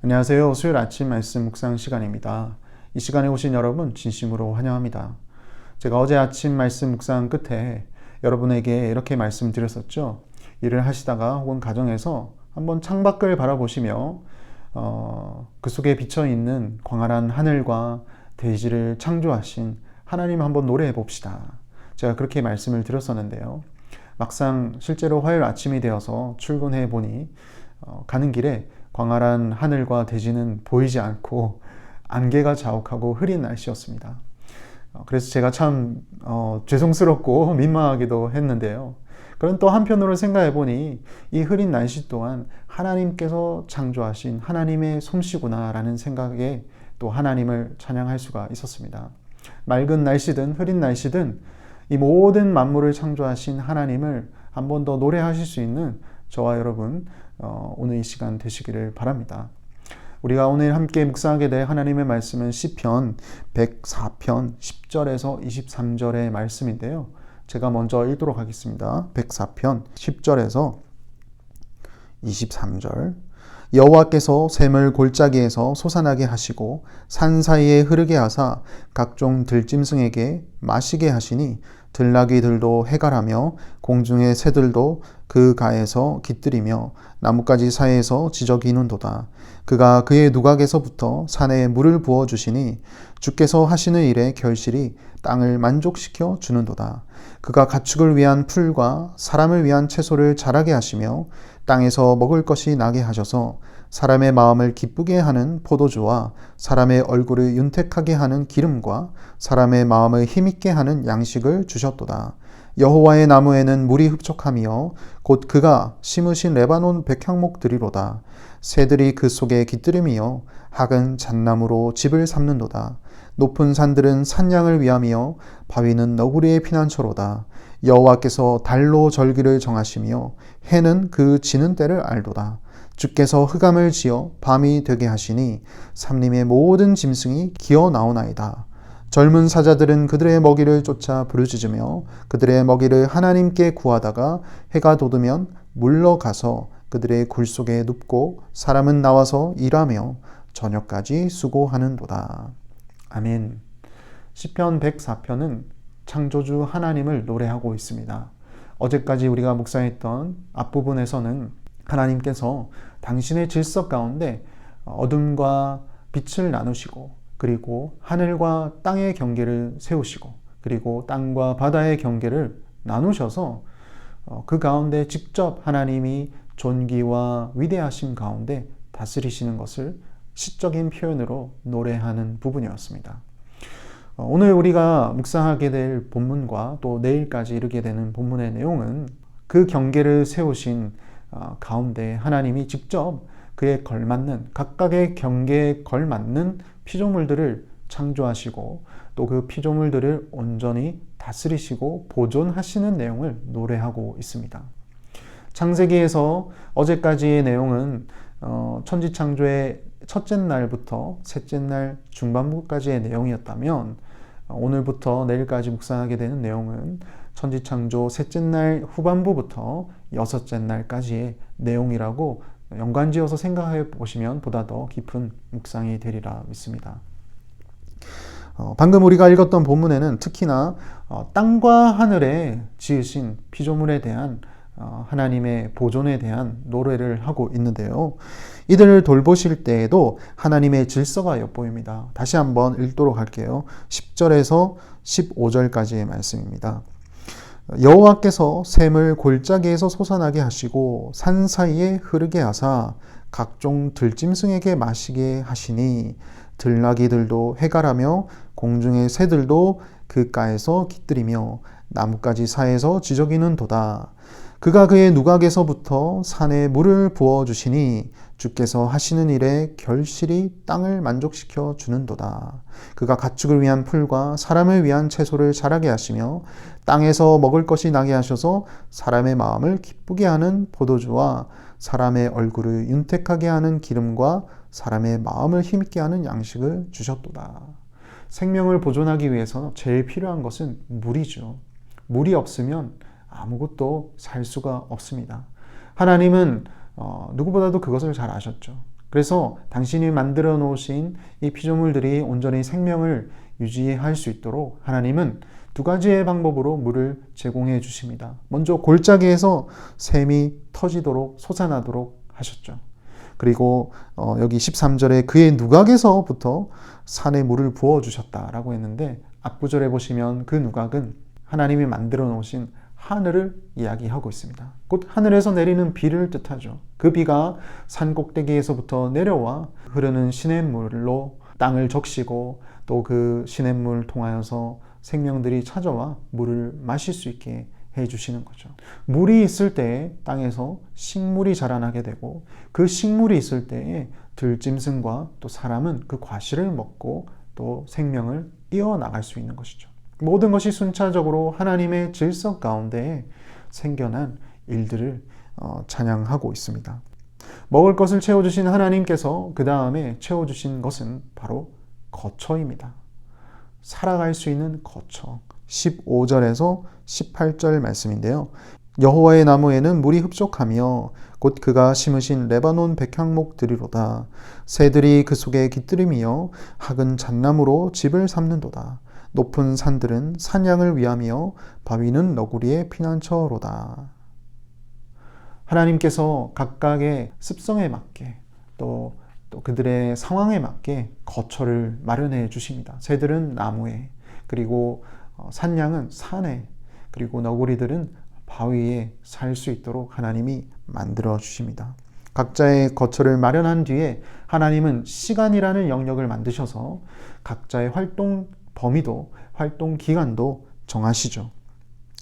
안녕하세요. 수요일 아침 말씀 묵상 시간입니다. 이 시간에 오신 여러분 진심으로 환영합니다. 제가 어제 아침 말씀 묵상 끝에 여러분에게 이렇게 말씀드렸었죠. 일을 하시다가 혹은 가정에서 한번 창밖을 바라보시며 그 속에 비쳐있는 광활한 하늘과 대지를 창조하신 하나님 한번 노래해 봅시다. 제가 그렇게 말씀을 드렸었는데요. 막상 실제로 화요일 아침이 되어서 출근해 보니 가는 길에 광활한 하늘과 대지는 보이지 않고 안개가 자욱하고 흐린 날씨였습니다. 그래서 제가 참 죄송스럽고 민망하기도 했는데요. 그런 또 한편으로 생각해 보니 이 흐린 날씨 또한 하나님께서 창조하신 하나님의 솜씨구나라는 생각에 또 하나님을 찬양할 수가 있었습니다. 맑은 날씨든 흐린 날씨든 이 모든 만물을 창조하신 하나님을 한 번 더 노래하실 수 있는 저와 여러분 오늘 이 시간 되시기를 바랍니다. 우리가 오늘 함께 묵상하게 될 하나님의 말씀은 시편 104편 10절에서 23절의 말씀인데요. 제가 먼저 읽도록 하겠습니다. 104편 10절에서 23절. 여호와께서 샘을 골짜기에서 솟아나게 하시고 산 사이에 흐르게 하사 각종 들짐승에게 마시게 하시니 들나귀들도 해갈하며 공중의 새들도 그 가에서 깃들이며 나뭇가지 사이에서 지저귀는도다. 그가 그의 누각에서부터 산에 물을 부어 주시니 주께서 하시는 일에 결실이 땅을 만족시켜 주는도다. 그가 가축을 위한 풀과 사람을 위한 채소를 자라게 하시며 땅에서 먹을 것이 나게 하셔서 사람의 마음을 기쁘게 하는 포도주와 사람의 얼굴을 윤택하게 하는 기름과 사람의 마음을 힘있게 하는 양식을 주셨도다. 여호와의 나무에는 물이 흡족하며 곧 그가 심으신 레바논 백향목들이로다. 새들이 그 속에 깃들이며 학은 잣나무로 집을 삼는도다. 높은 산들은 산양을 위하며 바위는 너구리의 피난처로다. 여호와께서 달로 절기를 정하시며 해는 그 지는 때를 알도다. 주께서 흑암을 지어 밤이 되게 하시니 삼림의 모든 짐승이 기어 나오나이다. 젊은 사자들은 그들의 먹이를 쫓아 부르짖으며 그들의 먹이를 하나님께 구하다가 해가 돋으면 물러가서 그들의 굴 속에 눕고 사람은 나와서 일하며 저녁까지 수고하는도다. 아멘. 시편 104편은 창조주 하나님을 노래하고 있습니다. 어제까지 우리가 묵상했던 앞부분에서는 하나님께서 당신의 질서 가운데 어둠과 빛을 나누시고 그리고 하늘과 땅의 경계를 세우시고 그리고 땅과 바다의 경계를 나누셔서 그 가운데 직접 하나님이 존귀와 위대하심 가운데 다스리시는 것을 시적인 표현으로 노래하는 부분이었습니다. 오늘 우리가 묵상하게 될 본문과 또 내일까지 이르게 되는 본문의 내용은 그 경계를 세우신 가운데 하나님이 직접 그에 걸맞는 각각의 경계에 걸맞는 피조물들을 창조하시고 또 그 피조물들을 온전히 다스리시고 보존하시는 내용을 노래하고 있습니다. 창세기에서 어제까지의 내용은 천지창조의 첫째 날부터 셋째 날 중반부까지의 내용이었다면 오늘부터 내일까지 묵상하게 되는 내용은 천지창조 셋째 날 후반부부터 여섯째 날까지의 내용이라고 연관지어서 생각해 보시면 보다 더 깊은 묵상이 되리라 믿습니다. 방금 우리가 읽었던 본문에는 특히나 땅과 하늘에 지으신 피조물에 대한 하나님의 보존에 대한 노래를 하고 있는데요. 이들을 돌보실 때에도 하나님의 질서가 엿보입니다. 다시 한번 읽도록 할게요. 10절에서 15절까지의 말씀입니다. 여호와께서 샘을 골짜기에서 솟아나게 하시고 산 사이에 흐르게 하사 각종 들짐승에게 마시게 하시니 들나귀들도 해갈하며 공중의 새들도 그가에서 깃들이며 나뭇가지 사이에서 지저귀는도다. 그가 그의 누각에서부터 산에 물을 부어주시니 주께서 하시는 일에 결실이 땅을 만족시켜 주는도다. 그가 가축을 위한 풀과 사람을 위한 채소를 자라게 하시며 땅에서 먹을 것이 나게 하셔서 사람의 마음을 기쁘게 하는 포도주와 사람의 얼굴을 윤택하게 하는 기름과 사람의 마음을 힘있게 하는 양식을 주셨도다. 생명을 보존하기 위해서 제일 필요한 것은 물이죠. 물이 없으면 아무것도 살 수가 없습니다. 하나님은 누구보다도 그것을 잘 아셨죠. 그래서 당신이 만들어 놓으신 이 피조물들이 온전히 생명을 유지할 수 있도록 하나님은 두 가지의 방법으로 물을 제공해 주십니다. 먼저 골짜기에서 샘이 터지도록 솟아나도록 하셨죠. 그리고 여기 13절에 그의 누각에서부터 산에 물을 부어주셨다라고 했는데 앞구절에 보시면 그 누각은 하나님이 만들어 놓으신 하늘을 이야기하고 있습니다. 곧 하늘에서 내리는 비를 뜻하죠. 그 비가 산 꼭대기에서부터 내려와 흐르는 시냇물로 땅을 적시고 또 그 시냇물 통하여서 생명들이 찾아와 물을 마실 수 있게 해주시는 거죠. 물이 있을 때에 땅에서 식물이 자라나게 되고 그 식물이 있을 때에 들짐승과 또 사람은 그 과실을 먹고 또 생명을 이어나갈 수 있는 것이죠. 모든 것이 순차적으로 하나님의 질서 가운데 생겨난 일들을 찬양하고 있습니다. 먹을 것을 채워주신 하나님께서 그 다음에 채워주신 것은 바로 거처입니다. 살아갈 수 있는 거처. 15절에서 18절 말씀인데요. 여호와의 나무에는 물이 흡족하며 곧 그가 심으신 레바논 백향목들이로다. 새들이 그 속에 깃들이며 학은 잣나무로 집을 삼는도다. 높은 산들은 사냥을 위하며 바위는 너구리의 피난처로다. 하나님께서 각각의 습성에 맞게 또 그들의 상황에 맞게 거처를 마련해 주십니다. 새들은 나무에, 그리고 산양은 산에, 그리고 너구리들은 바위에 살 수 있도록 하나님이 만들어 주십니다. 각자의 거처를 마련한 뒤에 하나님은 시간이라는 영역을 만드셔서 각자의 활동 범위도 활동 기간도 정하시죠.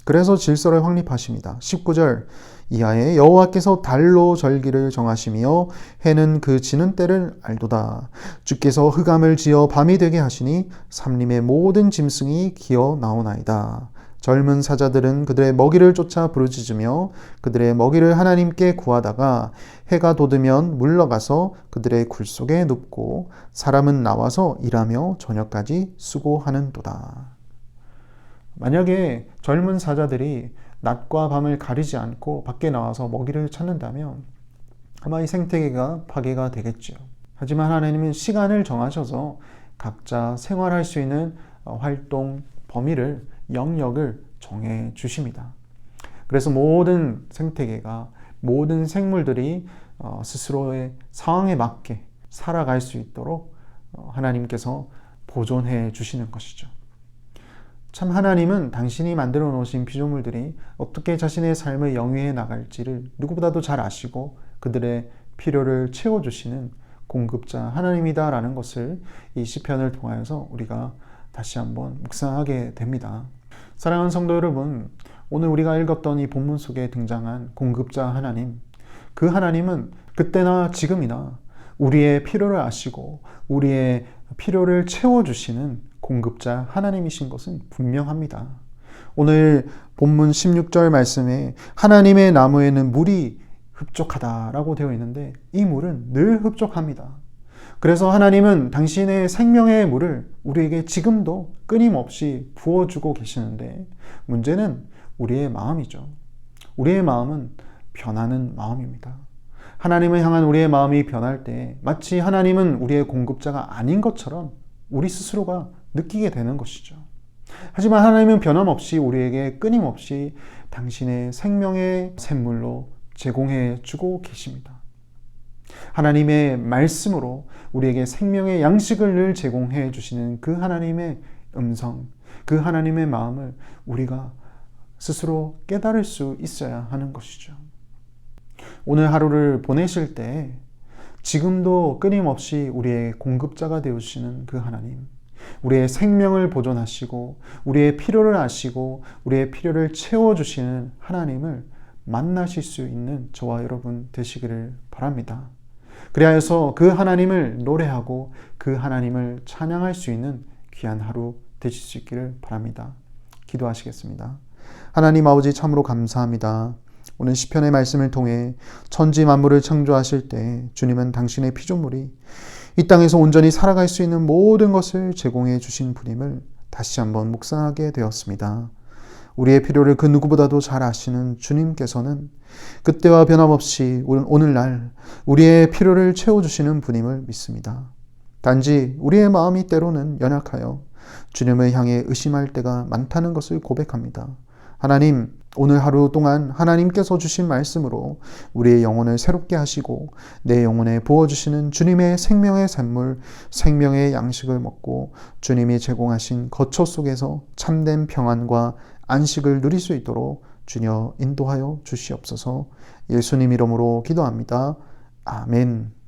그래서 질서를 확립하십니다. 19절 이하에 여호와께서 달로 절기를 정하시며 해는 그 지는 때를 알도다. 주께서 흑암을 지어 밤이 되게 하시니 삼림의 모든 짐승이 기어 나오나이다. 젊은 사자들은 그들의 먹이를 쫓아 부르짖으며 그들의 먹이를 하나님께 구하다가 해가 돋으면 물러가서 그들의 굴 속에 눕고 사람은 나와서 일하며 저녁까지 수고하는도다. 만약에 젊은 사자들이 낮과 밤을 가리지 않고 밖에 나와서 먹이를 찾는다면 아마 이 생태계가 파괴가 되겠죠. 하지만 하나님은 시간을 정하셔서 각자 생활할 수 있는 활동 범위를 영역을 정해 주십니다. 그래서 모든 생태계가 모든 생물들이 스스로의 상황에 맞게 살아갈 수 있도록 하나님께서 보존해 주시는 것이죠. 참 하나님은 당신이 만들어 놓으신 피조물들이 어떻게 자신의 삶을 영위해 나갈지를 누구보다도 잘 아시고 그들의 필요를 채워주시는 공급자 하나님이다라는 것을 이 시편을 통하여서 우리가 다시 한번 묵상하게 됩니다. 사랑하는 성도 여러분, 오늘 우리가 읽었던 이 본문 속에 등장한 공급자 하나님, 그 하나님은 그때나 지금이나 우리의 필요를 아시고 우리의 필요를 채워주시는 공급자 하나님이신 것은 분명합니다. 오늘 본문 16절 말씀에 하나님의 나무에는 물이 흡족하다라고 되어 있는데 이 물은 늘 흡족합니다. 그래서 하나님은 당신의 생명의 물을 우리에게 지금도 끊임없이 부어주고 계시는데 문제는 우리의 마음이죠. 우리의 마음은 변하는 마음입니다. 하나님을 향한 우리의 마음이 변할 때 마치 하나님은 우리의 공급자가 아닌 것처럼 우리 스스로가 느끼게 되는 것이죠. 하지만 하나님은 변함없이 우리에게 끊임없이 당신의 생명의 샘물로 제공해 주고 계십니다. 하나님의 말씀으로 우리에게 생명의 양식을 늘 제공해 주시는 그 하나님의 음성, 그 하나님의 마음을 우리가 스스로 깨달을 수 있어야 하는 것이죠. 오늘 하루를 보내실 때 지금도 끊임없이 우리의 공급자가 되어주시는 그 하나님, 우리의 생명을 보존하시고 우리의 필요를 아시고 우리의 필요를 채워주시는 하나님을 만나실 수 있는 저와 여러분 되시기를 바랍니다. 그리하여서 그 하나님을 노래하고 그 하나님을 찬양할 수 있는 귀한 하루 되실 수 있기를 바랍니다. 기도하시겠습니다. 하나님 아버지 참으로 감사합니다. 오늘 시편의 말씀을 통해 천지 만물을 창조하실 때 주님은 당신의 피조물이 이 땅에서 온전히 살아갈 수 있는 모든 것을 제공해 주신 분임을 다시 한번 묵상하게 되었습니다. 우리의 필요를 그 누구보다도 잘 아시는 주님께서는 그때와 변함없이 오늘날 우리의 필요를 채워주시는 분임을 믿습니다. 단지 우리의 마음이 때로는 연약하여 주님을 향해 의심할 때가 많다는 것을 고백합니다. 하나님, 오늘 하루 동안 하나님께서 주신 말씀으로 우리의 영혼을 새롭게 하시고 내 영혼에 부어주시는 주님의 생명의 샘물, 생명의 양식을 먹고 주님이 제공하신 거처 속에서 참된 평안과 안식을 누릴 수 있도록 주여 인도하여 주시옵소서. 예수님 이름으로 기도합니다. 아멘.